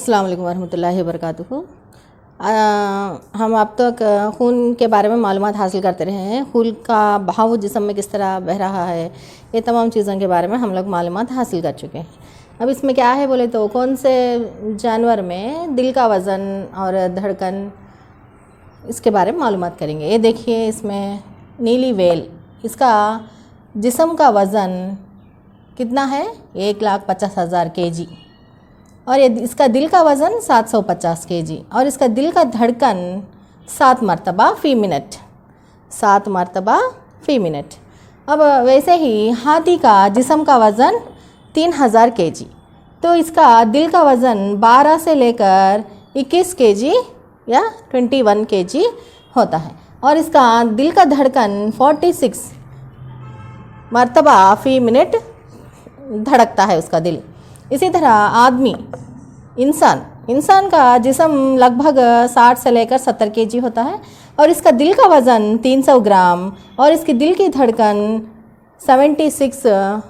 अस्सलाम वालेकुम वरहमतुल्लाहि वबरकातुहू। हम अब तक खून के बारे में मालूमात हासिल करते रहे हैं। खून का बहाव जिस्म में किस तरह बह रहा है, ये तमाम चीज़ों के बारे में हम लोग मालूमात हासिल कर चुके हैं। अब इसमें क्या है बोले तो कौन से जानवर में दिल का वज़न और धड़कन, इसके बारे में मालूमात करेंगे। ये देखिए, इसमें नीली व्हेल, इसका जिस्म का वज़न कितना है? 1,50,000 kg। और ये इसका दिल का वज़न 750 kg। और इसका दिल का धड़कन 7 मरतबा फ़ी मिनट, 7 मरतबा फ़ी मिनट। अब वैसे ही हाथी का जिस्म का वज़न 3000 kg। तो इसका दिल का वज़न 12 से लेकर 21 kg या 21 kg होता है। और इसका दिल का धड़कन 46 मरतबा फ़ी मिनट धड़कता है उसका दिल। इसी तरह आदमी, इंसान का जिस्म लगभग 60 से लेकर 70 kg होता है। और इसका दिल का वज़न 300 ग्राम और इसकी दिल की धड़कन 76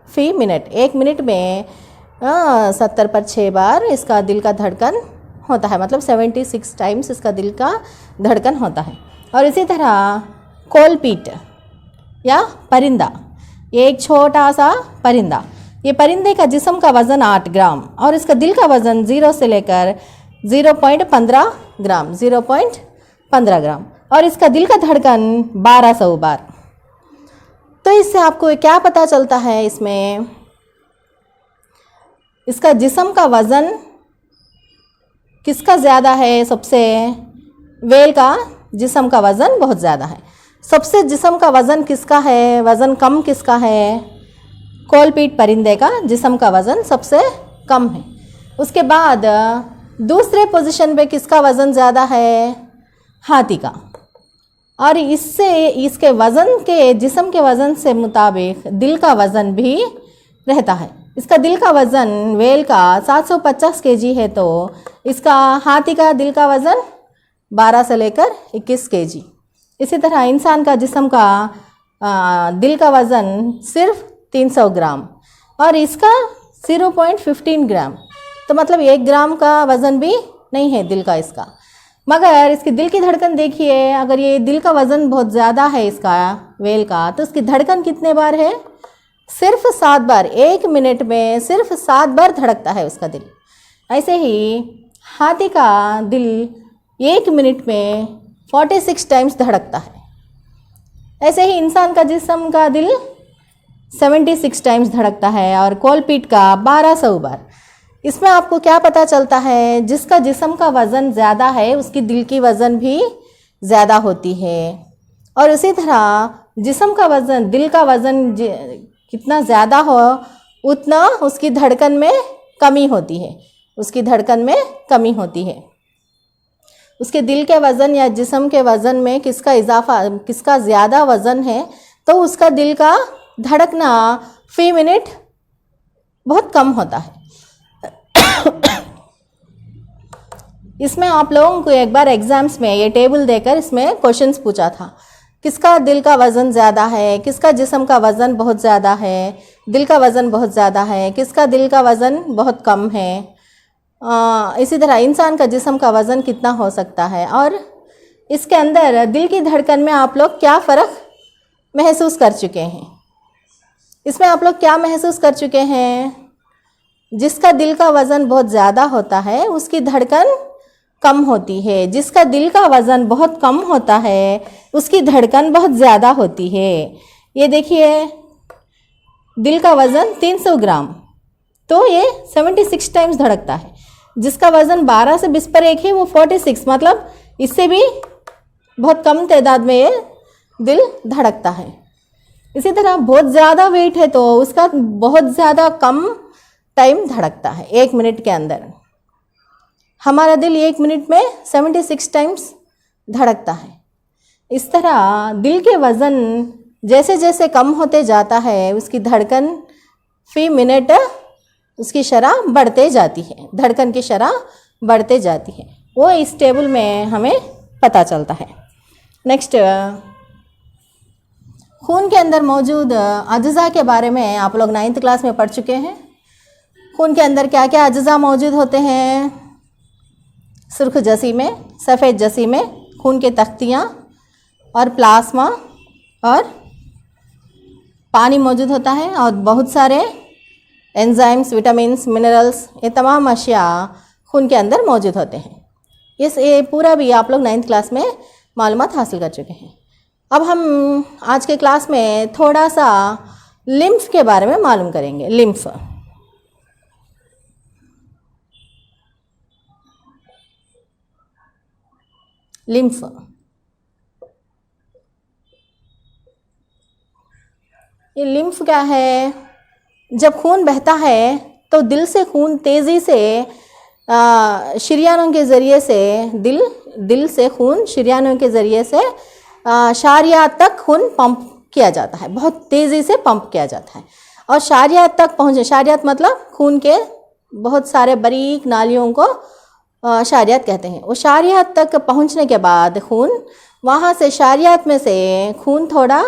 फ़ी मिनट। 1 मिनट में 70 पर 6 बार इसका दिल का धड़कन होता है, मतलब 76 टाइम्स इसका दिल का धड़कन होता है। और इसी तरह कोलपीट या परिंदा, ये एक छोटा सा परिंदा, ये परिंदे का जिस्म का वज़न 8 ग्राम और इसका दिल का वज़न 0 से लेकर 0.15 ग्राम, 0.15 ग्राम। और इसका दिल का धड़कन 1200 बार। तो इससे आपको क्या पता चलता है? इसमें इसका जिस्म का वज़न किसका ज़्यादा है? सबसे व्हेल का जिस्म का वज़न बहुत ज़्यादा है। सबसे जिस्म का वज़न किसका है? वज़न कम किसका है? कोलपीट परिंदे का जिस्म का वज़न सबसे कम है। उसके बाद दूसरे पोजीशन पे किसका वज़न ज़्यादा है? हाथी का। और इससे इसके वज़न के, जिस्म के वज़न से मुताबिक दिल का वज़न भी रहता है। इसका दिल का वज़न व्हेल का 750 kg है, तो इसका हाथी का दिल का वज़न 12 से लेकर 21 kg। इसी तरह इंसान का जिस्म का दिल का वज़न सिर्फ 300 ग्राम और इसका 0.15 ग्राम, तो मतलब 1 ग्राम का वज़न भी नहीं है दिल का इसका। मगर इसकी दिल की धड़कन देखिए, अगर ये दिल का वज़न बहुत ज़्यादा है इसका व्हेल का, तो इसकी धड़कन कितने बार है? सिर्फ 7 बार। 1 मिनट में सिर्फ 7 बार धड़कता है उसका दिल। ऐसे ही हाथी का दिल 1 मिनट में 46 टाइम्स धड़कता है। ऐसे ही इंसान का जिस्म का दिल 76 टाइम्स धड़कता है और कोलपीट का 1200 बार। इसमें आपको क्या पता चलता है? जिसका जिस्म का वज़न ज़्यादा है उसकी दिल की वज़न भी ज़्यादा होती है। और इसी तरह जिस्म का वज़न, दिल का वज़न कितना ज़्यादा हो उतना उसकी धड़कन में कमी होती है, उसकी धड़कन में कमी होती है। उसके दिल के वज़न या जिस्म के वज़न में किसका इजाफा, किसका ज़्यादा वज़न है, तो उसका दिल का धड़कना फ़ी मिनट बहुत कम होता है। इसमें आप लोगों को एक बार एग्ज़ाम्स में ये टेबल देकर इसमें क्वेश्चंस पूछा था, किसका दिल का वज़न ज़्यादा है, किसका जिस्म का वज़न बहुत ज़्यादा है, दिल का वज़न बहुत ज़्यादा है, किसका दिल का वज़न बहुत कम है। इसी तरह इंसान का जिस्म का वज़न कितना हो सकता है। और इसके अंदर दिल की धड़कन में आप लोग क्या फ़र्क महसूस कर चुके हैं? इसमें आप लोग क्या महसूस कर चुके हैं? जिसका दिल का वज़न बहुत ज़्यादा होता है उसकी धड़कन कम होती है, जिसका दिल का वज़न बहुत कम होता है उसकी धड़कन बहुत ज़्यादा होती है। ये देखिए, दिल का वज़न 300 ग्राम, तो ये 76 टाइम्स धड़कता है। जिसका वज़न 12 से 20 पर 1 है वो 46, मतलब इससे भी बहुत कम तादाद में ये दिल धड़कता है। इसी तरह बहुत ज़्यादा वेट है तो उसका बहुत ज़्यादा कम टाइम धड़कता है, 1 मिनट के अंदर। हमारा दिल 1 मिनट में 76 टाइम्स धड़कता है। इस तरह दिल के वज़न जैसे जैसे कम होते जाता है उसकी धड़कन फ़ी मिनट, उसकी शरह बढ़ते जाती है, धड़कन की शरह बढ़ते जाती है। वो इस टेबल में हमें पता चलता है। नेक्स्ट, खून के अंदर मौजूद अज्जा के बारे में आप लोग 9th क्लास में पढ़ चुके हैं। खून के अंदर क्या क्या अज्जा मौजूद होते हैं? सुर्ख जसी में, सफ़ेद जसी में खून के तख्तियाँ और प्लाज्मा और पानी मौजूद होता है, और बहुत सारे एंजाइम्स, विटामिन्स, मिनरल्स, ये तमाम अशिया खून के अंदर मौजूद होते हैं। ये पूरा भी आप लोग 9th क्लास में मालूमात हासिल कर चुके हैं। अब हम आज के क्लास में थोड़ा सा लिम्फ के बारे में मालूम करेंगे। लिम्फ, लिम्फ ये लिम्फ क्या है? जब खून बहता है तो दिल से खून तेज़ी से शरियानों के ज़रिए से दिल से खून शरियानों के ज़रिए से शारियात तक खून पंप किया जाता है, बहुत तेज़ी से पंप किया जाता है। और शारियात तक पहुँचे, शारियात मतलब खून के बहुत सारे बारीक नालियों को शारियात कहते हैं। वो शारियात तक पहुँचने के बाद खून वहाँ से, शारियात में से खून थोड़ा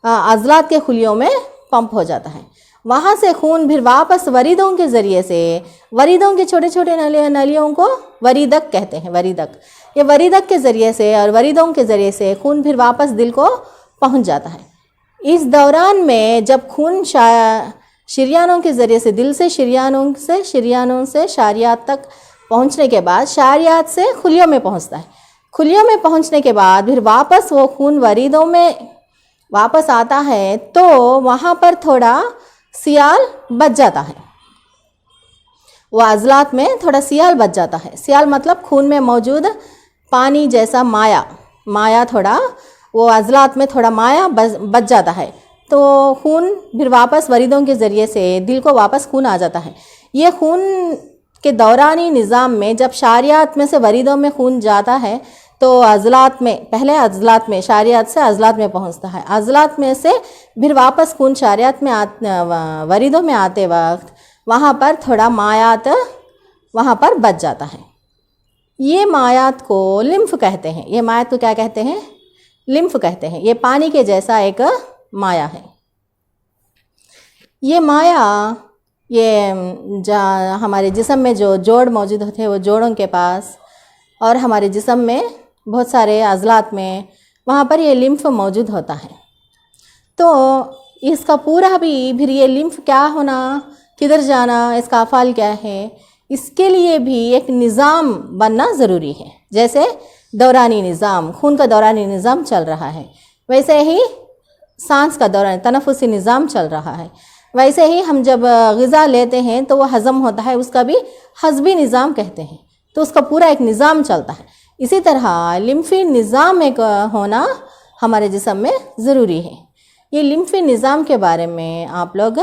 अज़लात के खुलियों में पंप हो जाता है। वहाँ से खून फिर वापस वरीदों के ज़रिए से, वरीदों के छोटे छोटे नलियों को वरीदक कहते हैं, वरीदक, ये वरीदक के ज़रिए से और वरीदों के ज़रिए से खून फिर वापस दिल को पहुँच जाता है। इस दौरान में जब खून शरियानों के ज़रिए से, दिल से शरियानों से शारियात तक पहुँचने के बाद शारियात से खुलियों में पहुँचता है। खुलियों में पहुँचने के बाद फिर वापस वो खून वरीदों में वापस आता है, तो वहाँ पर थोड़ा सियाल बच जाता है। वो अज़लात में थोड़ा सियाल बच जाता है। सियाल मतलब खून में मौजूद पानी जैसा माया थोड़ा, वो अज़लात में थोड़ा माया बच जाता है, तो खून फिर वापस वरीदों के ज़रिए से दिल को वापस खून आ जाता है। ये खून के दौरानी निज़ाम में जब शारियात में से वरीदों में खून जाता है तो अज़लात में, पहले अज़लात में, शारियात से अज़लात में पहुंचता है, अज़लात में से फिर वापस खून शारियात में वरीदों में आते वक्त वहाँ पर थोड़ा मायात वहाँ पर बच जाता है। ये मायात को लिम्फ कहते हैं। ये मायात को क्या कहते हैं? लिम्फ कहते हैं। ये पानी के जैसा एक माया है। ये माया, ये हमारे जिस्म में जो जोड़ मौजूद होते हैं, वो जोड़ों के पास और हमारे जिस्म में बहुत सारे अज़लात में, वहाँ पर ये लिम्फ मौजूद होता है। तो इसका पूरा भी फिर ये लिम्फ क्या होना, किधर जाना, इसका अफ़ाल क्या है, इसके लिए भी एक निज़ाम बनना ज़रूरी है। जैसे दौरानी निज़ाम, खून का दौरानी निज़ाम चल रहा है, वैसे ही सांस का दौरानी तनफ़ुसी निज़ाम चल रहा है। वैसे ही हम जब ग़िज़ा लेते हैं तो वो हज़म होता है, उसका भी हज़बी निज़ाम कहते हैं, तो उसका पूरा एक निज़ाम चलता है। इसी तरह लिम्फी निज़ाम एक होना हमारे जिस्म में ज़रूरी है। ये लिम्फी निज़ाम के बारे में आप लोग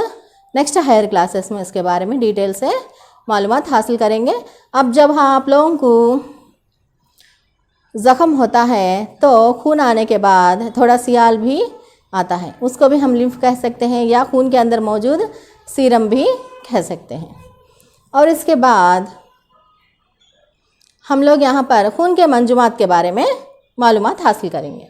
नेक्स्ट हायर क्लासेस में इसके बारे में डिटेल से मालूमात हासिल करेंगे। अब जब आप लोगों को ज़ख़म होता है तो खून आने के बाद थोड़ा सियाल भी आता है, उसको भी हम लिम्फ कह सकते हैं, या खून के अंदर मौजूद सीरम भी कह सकते हैं। और इसके बाद हम लोग यहाँ पर खून के मंजुमात के बारे में मालूमात हासिल करेंगे।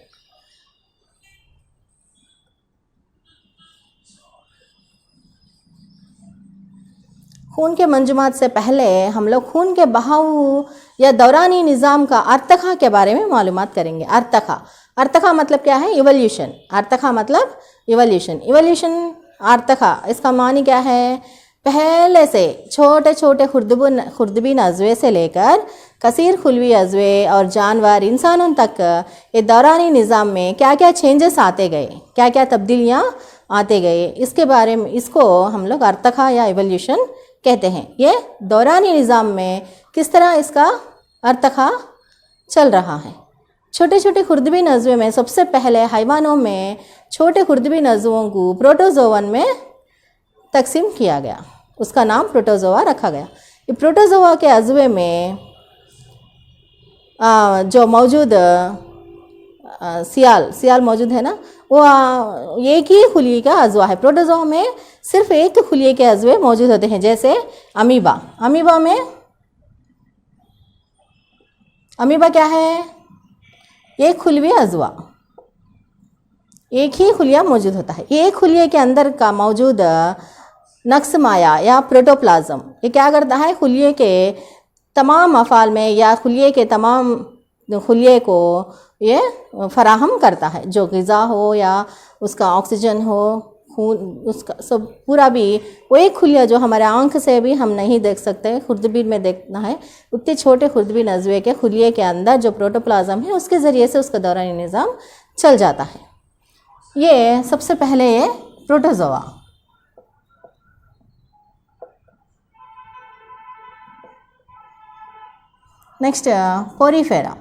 खून के मंजुमात से पहले हम लोग खून के बहाव या दौरानी निज़ाम का अर्तखा के बारे में मालूमात करेंगे। अर्तखा मतलब क्या है? इवोल्यूशन। अर्तखा मतलब इवोल्यूशन अर्तखा, इसका मानी क्या है? पहले से छोटे छोटे खुर्दबीन अज़वे से लेकर कसीर खुलवी अज़वे और जानवर, इंसानों तक ये दौरानी निज़ाम में क्या क्या चेंजेस आते गए, क्या क्या तब्दीलियाँ आते गए, इसके बारे में, इसको हम लोग अर्तखा या इवोल्यूशन कहते हैं। ये दौरानी निज़ाम में किस तरह इसका अर्तखा चल रहा है। छोटे छोटे खुर्दबीन अज़वे में सबसे पहले हैवानों में छोटे खुर्दबीन अज़वों को प्रोटोजोवन में तकसीम किया गया, उसका नाम प्रोटोजोआ रखा गया। ये प्रोटोजोआ के अज़वे में जो मौजूद सियाल मौजूद है ना, वो एक ही खुलिये का अज़वा है। प्रोटोजोआ में सिर्फ एक खुलिये के अज़वे मौजूद होते हैं, जैसे अमीबा में अमीबा क्या है? एक खुलवी अज़वा, एक ही खुलिया मौजूद होता है। एक खुलिये के अंदर का मौजूद नक्स माया या प्रोटोप्लाज्म ये क्या करता है, खुलिये के तमाम अफ़ाल में या खुलिये के तमाम खुलिये को ये फराहम करता है, जो ग़िज़ा हो या उसका ऑक्सीजन हो, खून, उसका सब पूरा भी वो एक खुलिया जो हमारे आँख से भी हम नहीं देख सकते, खुर्दबीन में देखना है, उतने छोटे खुर्दबीन अज़वे के खुलिये के अंदर जो प्रोटोप्लाज्म है उसके ज़रिए से उसका दौरानी निज़ाम चल जाता है। ये सबसे पहले ये protozoa. Next Porifera.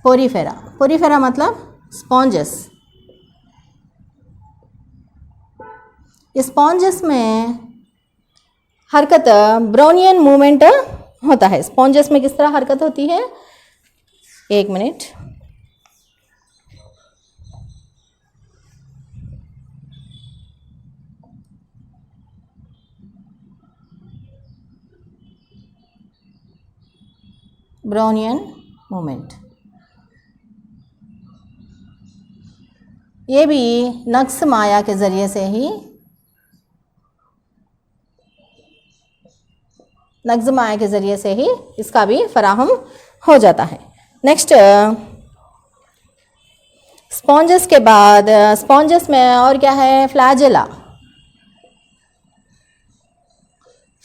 Porifera, Porifera मतलब स्पॉन्जस। स्पॉन्जस में हरकत ब्राउनियन मूवमेंट होता है। स्पॉन्जस में किस तरह हरकत होती है, एक मिनट। ब्राउनियन मूवमेंट ये भी नक्स माया के ज़रिए से ही, नक्स माया के ज़रिए से ही इसका भी फराहम हो जाता है। नेक्स्ट स्पॉन्जस के बाद स्पॉन्जस में और क्या है, फ्लैजेला।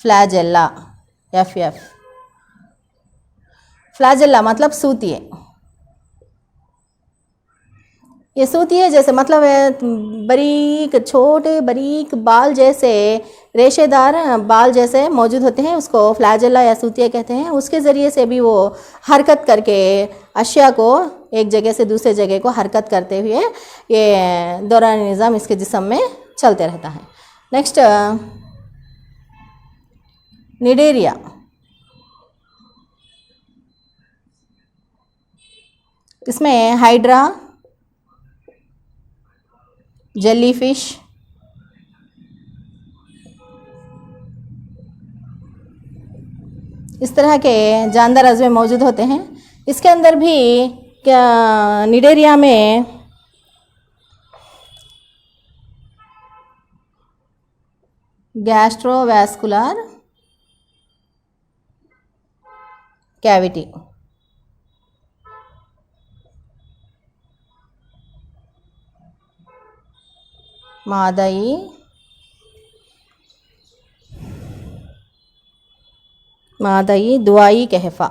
Flagella FF। फ्लैजेला मतलब सूतिये। ये सूतिये जैसे मतलब बारीक छोटे बारीक बाल जैसे रेशेदार बाल जैसे मौजूद होते हैं, उसको फ्लैजेला या सूतिया कहते हैं। उसके ज़रिए से भी वो हरकत करके अशिया को एक जगह से दूसरे जगह को हरकत करते हुए ये दौरानी निज़ाम इसके जिस्म में चलते रहता है। Next Cnidaria. इसमें हाइड्रा, जेलीफिश, इस तरह के जानदार अज़वे मौजूद होते हैं। इसके अंदर भी क्या निडेरिया में गैस्ट्रोवैस्कुलर कैविटी, मादई दुआई कहफ़ा।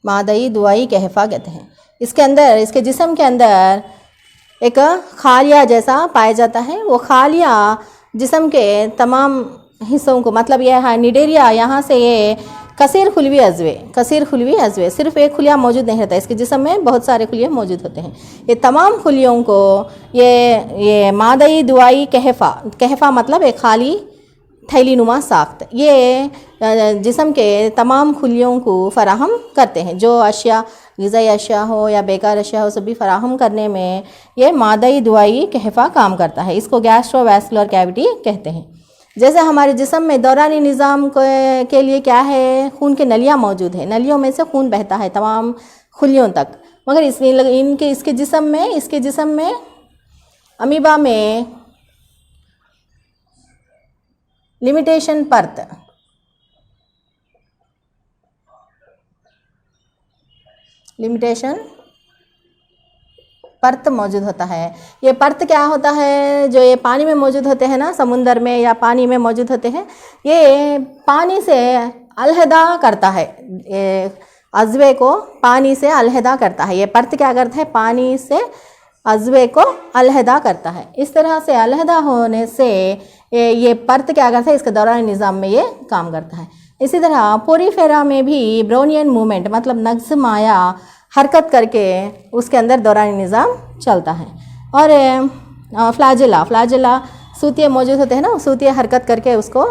मादई दुआई कहफ़ा कहते हैं। इसके अंदर, इसके जिस्म के अंदर एक खालिया जैसा पाया जाता है। वो खालिया जिस्म के तमाम हिस्सों को, मतलब यह है निडेरिया, यहाँ से ये कसीर खुलवी अज़वे, सिर्फ एक खुलिया मौजूद नहीं रहता, इसके जिस्म में बहुत सारे खुलिये मौजूद होते हैं। ये तमाम खुलियों को ये मादई दुआई कहफ़ा मतलब एक खाली थैली नुमा साख्त, ये जिस्म के तमाम खुलियों को फराहम करते हैं। जो अशिया ग़िज़ाई अशिया हो या बेकार अशिया हो, सभी फराहम करने में ये मादई दुआई कहफ़ा काम करता है। इसको गैस्ट्रोवैस्कुलर कैविटी कहते हैं। जैसे हमारे जिस्म में दौरानी निज़ाम के लिए क्या है, खून के नलियाँ मौजूद हैं, नलियों में से खून बहता है तमाम खुलियों तक, मगर इसके जिस्म में अमीबा में लिमिटेशन परत मौजूद होता है। ये परत क्या होता है, जो ये पानी में मौजूद होते हैं ना, समुंदर में या पानी में मौजूद होते हैं, ये पानी से अलहदा करता है, ये अज़वे को पानी से अलहदा करता है। ये परत क्या करता है, पानी से अज़वे को अलहदा करता है। इस तरह से अलहदा होने से ये परत क्या करता है, इसके दौरान निज़ाम में ये काम करता है। इसी तरह पोरीफेरा में भी ब्राउनियन मूवमेंट मतलब नक्स माया हरकत करके उसके अंदर दौरानी निज़ाम चलता है। और फ्लैजेला सूतिये मौजूद होते हैं ना, सूतिये हरकत करके उसको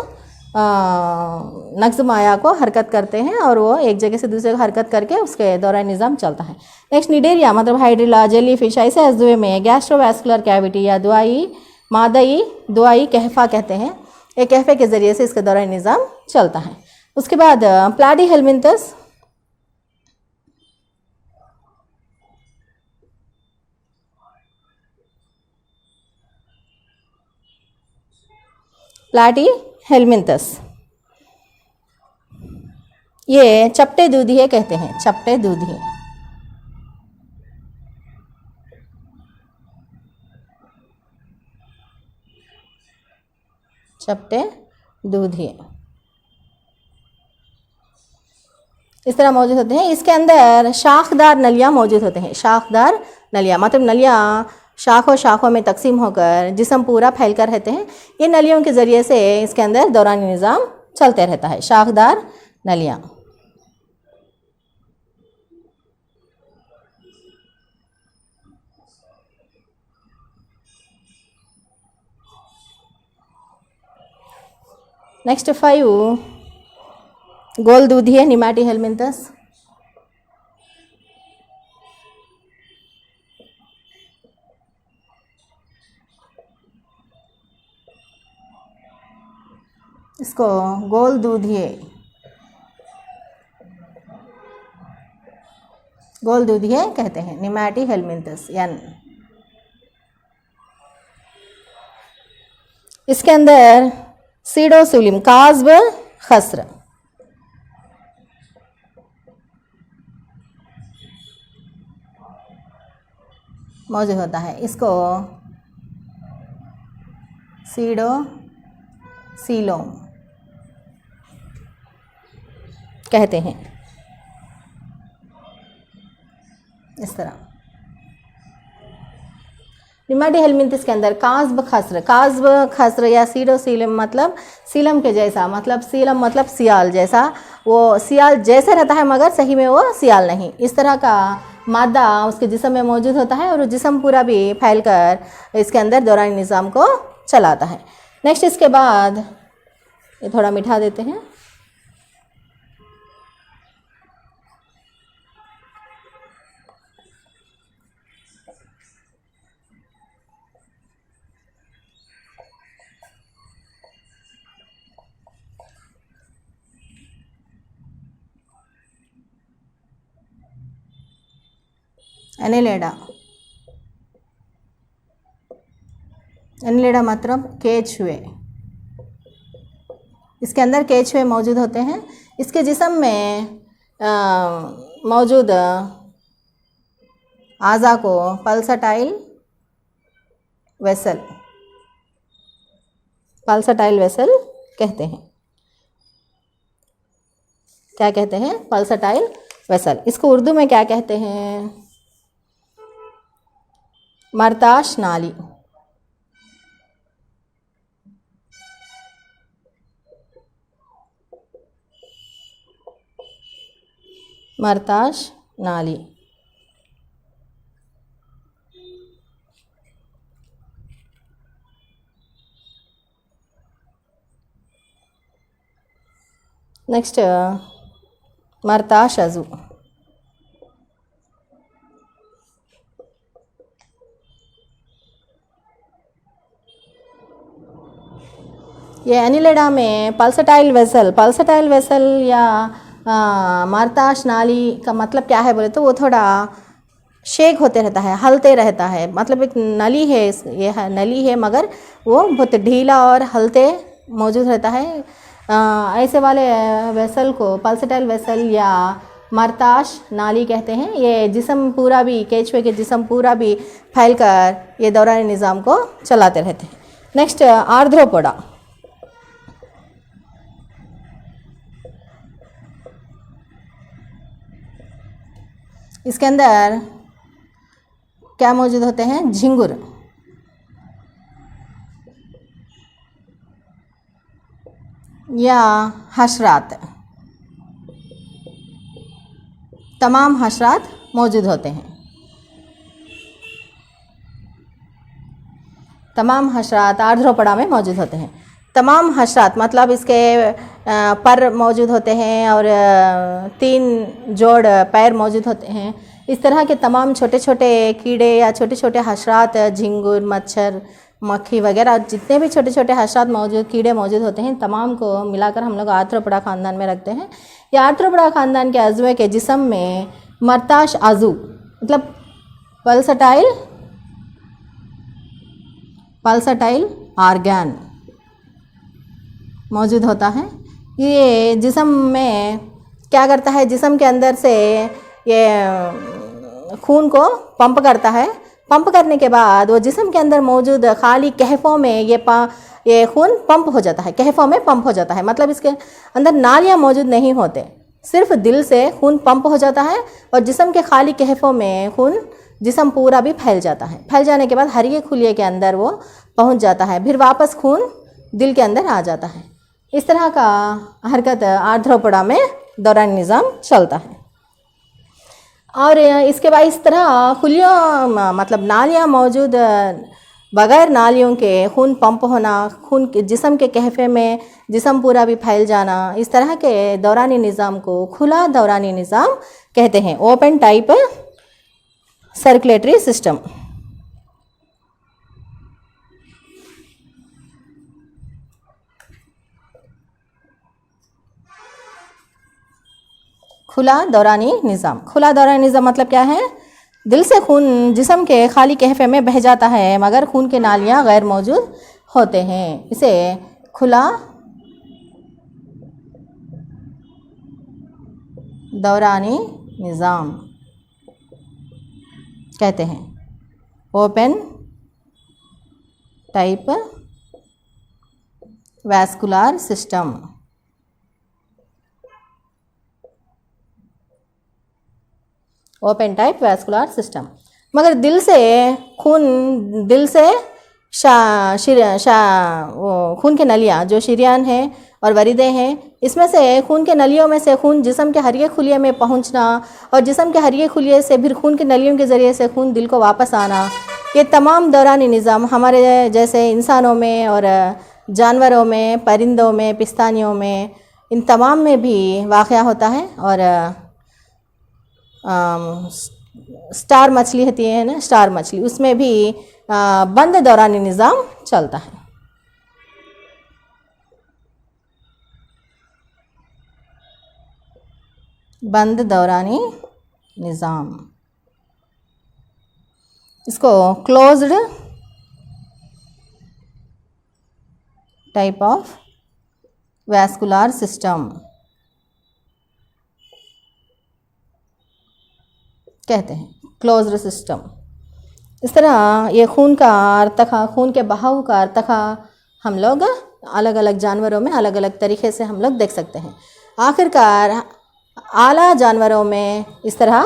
नक्स माया को हरकत करते हैं और वो एक जगह से दूसरे को हरकत करके उसके दौरानी निज़ाम चलता है। नेक्स्ट निडेरिया मतलब हाइड्रिला, जेलीफिश, ऐसे अज़वे में गैस्ट्रोवैस्कुलर कैविटी या मादई दुआई कहफ़ा कहते हैं। एक कहफ़े के ज़रिए से इसके दौरानी निज़ाम चलता है। उसके बाद प्लाटीहेलमिंथस, प्लाटीहेलमिंथस ये चपटे दूधिये कहते हैं, चपटे दूधिये। चपटे दूधिये इस तरह मौजूद होते हैं। इसके अंदर शाखदार नलियाँ मौजूद होते हैं। शाखदार नलियाँ मतलब नलियाँ शाखों शाखों में तकसीम होकर जिस्म पूरा फैल कर रहते हैं। ये नलियों के ज़रिए से इसके अंदर दौरानी निज़ाम चलते रहता है। शाखदार नलियाँ। नेक्स्ट 5 गोल दूधिये निमैटीहेलमिंथस। इसको गोल दूधिये कहते हैं, निमैटीहेलमिंथस एन। इसके अंदर सीडोसुलिम काज़्ब खस्र मौजूद होता है। इसको सीडोसीलोम कहते हैं। इस तरह निमैटीहेलमिंथस के अंदर काज़्ब खस्र या सीडोसीलम मतलब सीलम के जैसा, मतलब सीलम मतलब सियाल जैसा, वो सियाल जैसे रहता है मगर सही में वो सियाल नहीं। इस तरह का मादा उसके जिस्म में मौजूद होता है और जिस्म पूरा भी फैलकर इसके अंदर दौरानी निज़ाम को चलाता है। नेक्स्ट इसके बाद ये थोड़ा मिठा देते हैं। एनिलेडा मतलब केचुए। इसके अंदर केचुए मौजूद होते हैं। इसके जिस्म में मौजूद आज़ा को पल्सटाइल वेसल कहते हैं। क्या कहते हैं? Pulsatile vessel. इसको उर्दू में क्या कहते हैं? मर्ताश नाली। मर्ताश नाली। नेक्स्ट मर्ताश अज़ू। ये एनिलेडा में पल्सटाइल वेसल या मर्ताश नाली का मतलब क्या है बोले तो वो थोड़ा शेक होते रहता है, हलते रहता है। मतलब एक नली है, ये नली है मगर वो बहुत ढीला और हलते मौजूद रहता है। ऐसे वाले वेसल को पल्सटाइल वेसल या मर्ताश नाली कहते हैं। ये जिस्म पूरा भी, केचुए के जिस्म पूरा भी फैलकर ये दौरानी निज़ाम को चलाते रहते हैं। नेक्स्ट आर्द्रोपोडा। इसके अंदर क्या मौजूद होते हैं? झिंगुर या हशरात। तमाम हशरात मौजूद होते हैं। तमाम हशरात आर्द्रोपोडा में मौजूद होते हैं। तमाम हशरात मतलब इसके पर मौजूद होते हैं और 3 जोड़ पैर मौजूद होते हैं। इस तरह के तमाम छोटे छोटे कीड़े या छोटे छोटे हशरात, झिंगुर, मच्छर, मक्खी वगैरह जितने भी छोटे छोटे हशरात मौजूद, कीड़े मौजूद होते हैं, तमाम को मिलाकर हम लोग आर्थ्रोपोडा ख़ानदान में रखते हैं। ये आर्थ्रोपोडा ख़ानदान के अज़्वे के जिस्म में मर्ताश आज़ू मतलब पल्सटाइल ऑर्गन मौजूद होता है। ये जिस्म में क्या करता है, जिस्म के अंदर से ये खून को पंप करता है। पंप करने के बाद वो जिस्म के अंदर मौजूद खाली कहफ़ों में ये खून पंप हो जाता है, कहफ़ों में पंप हो जाता है। मतलब इसके अंदर नालियाँ मौजूद नहीं होते, सिर्फ दिल से खून पंप हो जाता है और जिस्म के खाली कहफ़ों में खून जिस्म पूरा भी फैल जाता है। फैल जाने के बाद हरिये खुलिये के अंदर वो पहुंच जाता है, फिर वापस खून दिल के अंदर आ जाता है। इस तरह का हरकत आर्थ्रोपोडा में दौरानी निज़ाम चलता है। और इसके बाद इस तरह खुलियों मतलब नालियाँ मौजूद, बग़ैर नालियों के खून पंप होना, खून जिस्म के कहफ़े में जिस्म पूरा भी फैल जाना, इस तरह के दौरानी निज़ाम को खुला दौरानी निज़ाम कहते हैं, ओपन टाइप सर्कुलेटरी सिस्टम। खुला दौरानी निज़ाम। खुला दौरानी निज़ाम मतलब क्या है, दिल से खून जिस्म के खाली कहफ़े में बह जाता है मगर खून के नालियाँ गैर मौजूद होते हैं। इसे खुला दौरानी निज़ाम कहते हैं, open type vascular system. Open type vascular system. मगर दिल से खून, दिल से खून के नलियाँ जो शरीयान हैं और वरीदे हैं, इसमें से खून के नलियों में से खून जिस्म के हरिये खुलिये में पहुंचना और जिस्म के हरिये खुलिये से फिर खून के नलियों के ज़रिए से खून दिल को वापस आना, ये तमाम दौरानी निज़ाम हमारे जैसे इंसानों में और जानवरों में, परिंदों में, पिस्तानियों में, इन तमाम में भी वाक़या होता है। और स्टार मछली होती है ना, स्टार मछली, उसमें भी बंद दौरानी निज़ाम चलता है। बंद दौरानी निज़ाम, इसको closed type of vascular system कहते हैं, क्लोज्ड सिस्टम। इस तरह ये खून का अर्तखा, खून के बहाव का अर्तखा हम लोग अलग अलग जानवरों में अलग अलग तरीक़े से हम लोग देख सकते हैं। आखिरकार आला जानवरों में इस तरह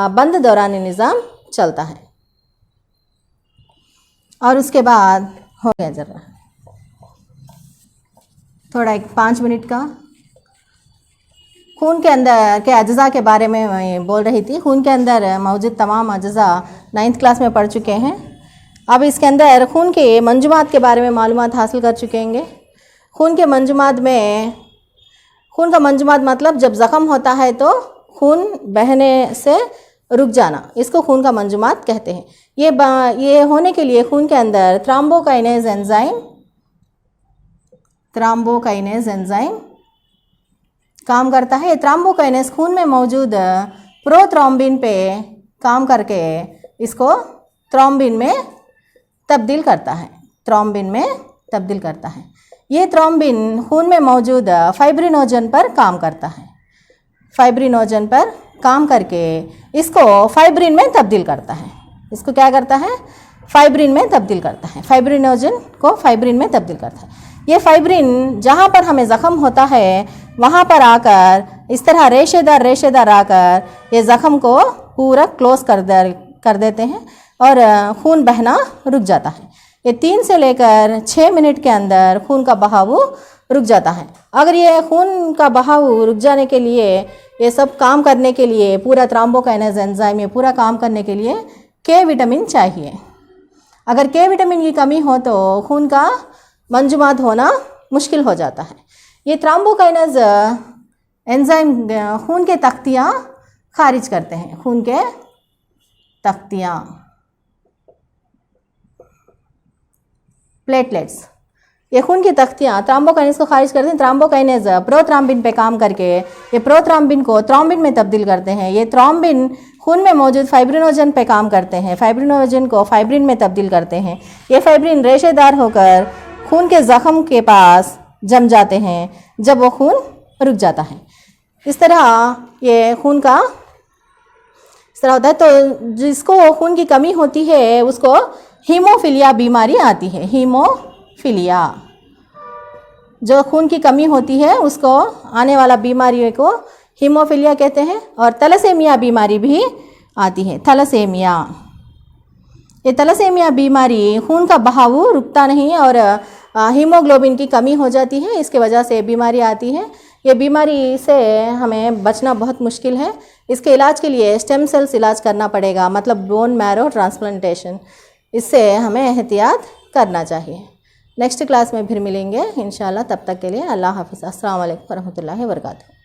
बंद दौरानी निज़ाम चलता है। और उसके बाद हो गया ज़रा थोड़ा एक 5 मिनट का खून के अंदर के अज्जा के बारे में मैं बोल रही थी। खून के अंदर मौजूद तमाम अज्जा 9th क्लास में पढ़ चुके हैं। अब इसके अंदर खून के मंजुमात के बारे में मालूमात हासिल कर चुके हैं। खून के मंजुमात में, खून का मंजुमात मतलब जब ज़ख़म होता है तो खून बहने से रुक जाना, इसको खून का मंजुमात कहते हैं। ये होने के लिए खून के अंदर थ्रोम्बोकाइनेज एंजाइम काम करता है। थ्रोम्बोकाइनेज खून में मौजूद प्रोथ्रोम्बिन पे काम करके इसको थ्रोम्बिन में तब्दील करता है, ये थ्रोम्बिन खून में मौजूद फाइब्रिनोजन पर काम करता है। फाइब्रिनोजन पर काम करके इसको फाइब्रिन में तब्दील करता है। इसको क्या करता है, फाइब्रिन में तब्दील करता है। फाइब्रिनोजन को फाइब्रिन में तब्दील करता है। ये फाइब्रिन जहाँ पर हमें ज़ख़म होता है वहाँ पर आकर इस तरह रेशेदार आकर ये ज़ख़म को पूरा क्लोज कर देते हैं और खून बहना रुक जाता है। ये 3 से लेकर 6 मिनट के अंदर खून का बहाव रुक जाता है। अगर ये खून का बहाव रुक जाने के लिए, ये सब काम करने के लिए, पूरा थ्रोम्बोकाइनेज एंजाइम ये पूरा काम करने के लिए के विटामिन चाहिए। अगर के विटामिन की कमी हो तो खून का मंजुमात होना मुश्किल हो जाता है। ये थ्रोम्बोकाइनेज एंजाइम खून के तख्तियाँ खारिज करते हैं, खून के तख्तियाँ। प्लेटलेट्स, ये खून की तख्तियाँ थ्रोम्बोकाइनेज को खारिज करते हैं। थ्रोम्बोकाइनेज प्रोथ्रोम्बिन पे काम करके ये प्रोथ्रोम्बिन को थ्रोम्बिन में तब्दील करते हैं। ये थ्रोम्बिन खून में मौजूद फाइब्रिनोजन पे काम करते हैं, फाइब्रिनोजन को फाइब्रिन में तब्दील करते हैं। ये फाइब्रिन रेशेदार होकर खून के ज़ख्म के पास जम जाते हैं जब वो खून रुक जाता है। इस तरह ये खून का इस तरह होता है। तो जिसको खून की कमी होती है उसको हीमोफीलिया बीमारी आती है। हीमोफीलिया, जो खून की कमी होती है उसको आने वाला बीमारी को हीमोफीलिया कहते हैं। और थैलेसीमिया बीमारी भी आती है, थैलेसीमिया। ये थैलेसीमिया बीमारी खून का बहाव रुकता नहीं और हीमोग्लोबिन की कमी हो जाती है, इसके वजह से बीमारी आती है। ये बीमारी से हमें बचना बहुत मुश्किल है। इसके इलाज के लिए स्टेम सेल्स इलाज करना पड़ेगा, मतलब बोन मैरो ट्रांसप्लांटेशन। इससे हमें एहतियात करना चाहिए। नेक्स्ट क्लास में फिर मिलेंगे इंशाल्लाह। तब तक के लिए अल्लाह हाफ़िज़। अस्सलाम वालेकुम रहमतुल्लाहि व बरकातहू।